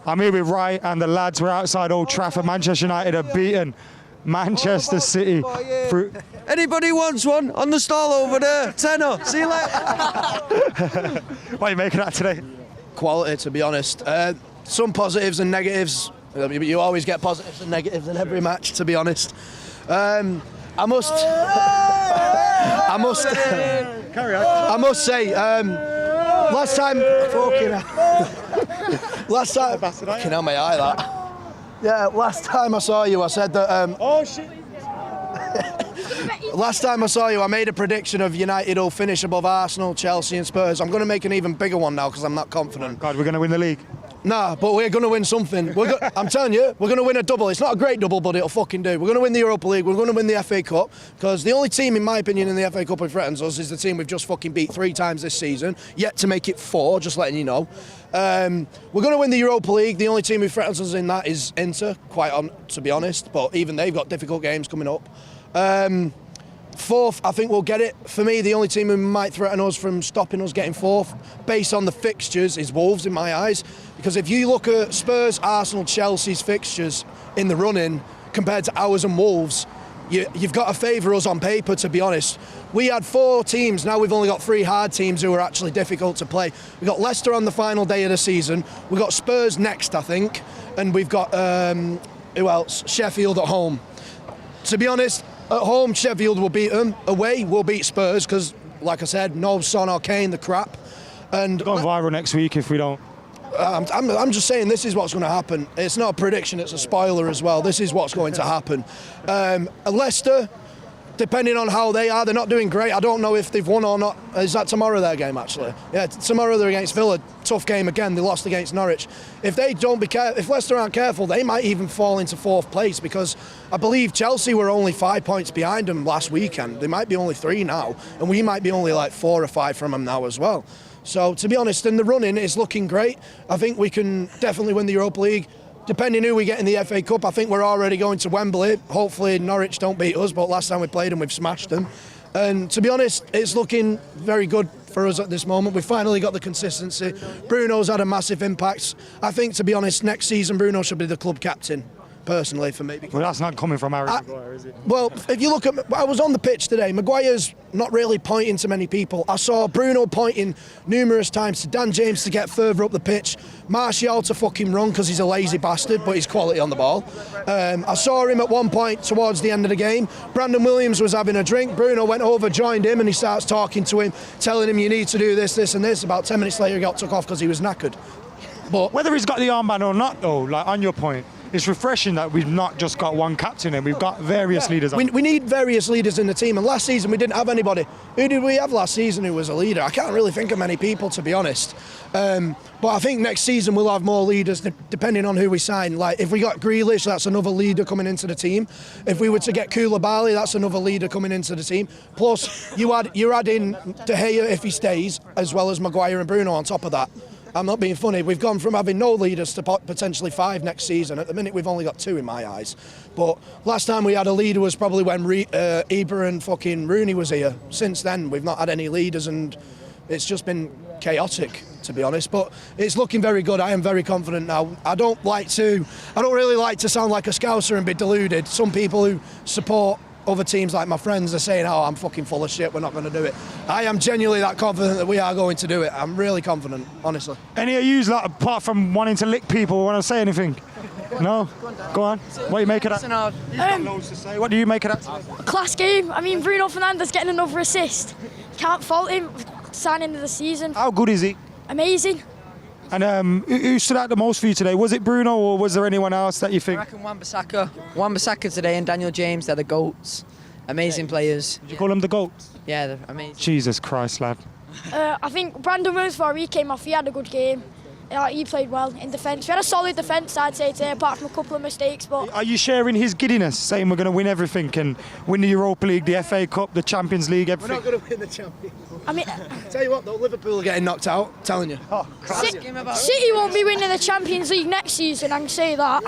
I'm here with Wright and the lads. We're outside Old Trafford. Manchester United are beaten Manchester City. Anybody wants one on the stall over there? Tenner. See you later. What are you making that today? Quality, to be honest. Some positives and negatives. You always get positives and negatives in every match, to be honest. I must say, last time, fucking hell, my eye that. Yeah, last time I saw you, I said that. Oh shit! Last time I saw you, I made a prediction of United will finish above Arsenal, Chelsea, and Spurs. I'm going to make an even bigger one now because I'm not confident. God, we're going to win the league. Nah, but we're going to win something. I'm telling you, we're going to win a double. It's not a great double, but it'll fucking do. We're going to win the Europa League. We're going to win the FA Cup because the only team, in my opinion, in the FA Cup who threatens us is the team we've just fucking beat 3 times this season. Yet to make it 4, just letting you know. We're going to win the Europa League. The only team who threatens us in that is Inter, to be honest. But even they've got difficult games coming up. 4th, I think we'll get it. For me, the only team who might threaten us from stopping us getting 4th, based on the fixtures, is Wolves in my eyes. Because if you look at Spurs, Arsenal, Chelsea's fixtures in the run-in compared to ours and Wolves, you've got to favour us on paper, to be honest. We had 4 teams, now we've only got 3 hard teams who are actually difficult to play. We've got Leicester on the final day of the season, we've got Spurs next, I think, and we've got, who else? Sheffield at home. To be honest, at home, Sheffield will beat them. Away, we'll beat Spurs because, like I said, no Son or Kane, the crap. And go viral next week if we don't. I'm just saying this is what's going to happen. It's not a prediction, it's a spoiler as well. This is what's going to happen. Leicester, depending on how they are, they're not doing great. I don't know if they've won or not. Is that tomorrow their game, actually? Yeah, tomorrow they're against Villa. Tough game again. They lost against Norwich. If they don't be careful, if Leicester aren't careful, they might even fall into 4th place because I believe Chelsea were only 5 points behind them last weekend. They might be only 3 now, and we might be only like 4 or 5 from them now as well. So, to be honest, in the running, it's looking great. I think we can definitely win the Europa League. Depending who we get in the FA Cup, I think we're already going to Wembley. Hopefully Norwich don't beat us, but last time we played them, we've smashed them. And to be honest, it's looking very good for us at this moment. We've finally got the consistency. Bruno's had a massive impact. I think, to be honest, next season Bruno should be the club captain. Personally, for me. Well, that's not coming from Harry Maguire, is it? Well, if you look at... I was on the pitch today. Maguire's not really pointing to many people. I saw Bruno pointing numerous times to Dan James to get further up the pitch. Martial to fucking run because he's a lazy bastard, but he's quality on the ball. I saw him at one point towards the end of the game. Brandon Williams was having a drink. Bruno went over, joined him, and he starts talking to him, telling him, you need to do this, this, and this. About 10 minutes later, he got took off because he was knackered. But whether he's got the armband or not, though, like on your point, it's refreshing that we've not just got one captain and we've got various leaders. We need various leaders in the team, and last season we didn't have anybody. Who did we have last season who was a leader? I can't really think of many people, to be honest. But I think next season we'll have more leaders depending on who we sign. Like if we got Grealish, that's another leader coming into the team. If we were to get Koulibaly, that's another leader coming into the team. Plus you're adding De Gea if he stays, as well as Maguire and Bruno on top of that. I'm not being funny. We've gone from having no leaders to potentially 5 next season. At the minute, we've only got 2 in my eyes. But last time we had a leader was probably when Ibra and fucking Rooney was here. Since then, we've not had any leaders, and it's just been chaotic, to be honest. But it's looking very good. I am very confident now. I don't really like to sound like a Scouser and be deluded. Some people who support other teams, like my friends, are saying, oh, I'm fucking full of shit, we're not going to do it. I am genuinely that confident that we are going to do it. I'm really confident, honestly. Any of you, like, apart from wanting to lick people, want to say anything? No? Go on. What do you make of that? You've got loads to say. What do you make of that? Class game. I mean, Bruno Fernandes getting another assist. Can't fault him. Signing of the season. How good is he? Amazing. And who stood out the most for you today? Was it Bruno or was there anyone else that you think? I reckon Wan-Bissaka today and Daniel James, they're the GOATs. Amazing players. Did you call them the GOATs? Yeah, they're amazing. Jesus Christ, lad. I think Brandon Williams, before he came off, he had a good game. He played well in defence. We had a solid defence, I'd say, today, apart from a couple of mistakes. But are you sharing his giddiness, saying we're going to win everything and win the Europa League, the FA Cup, the Champions League, everything? We're not going to win the Champions League. I mean, tell you what, though, Liverpool are getting knocked out, I'm telling you. City won't be winning the Champions League next season, I can say that.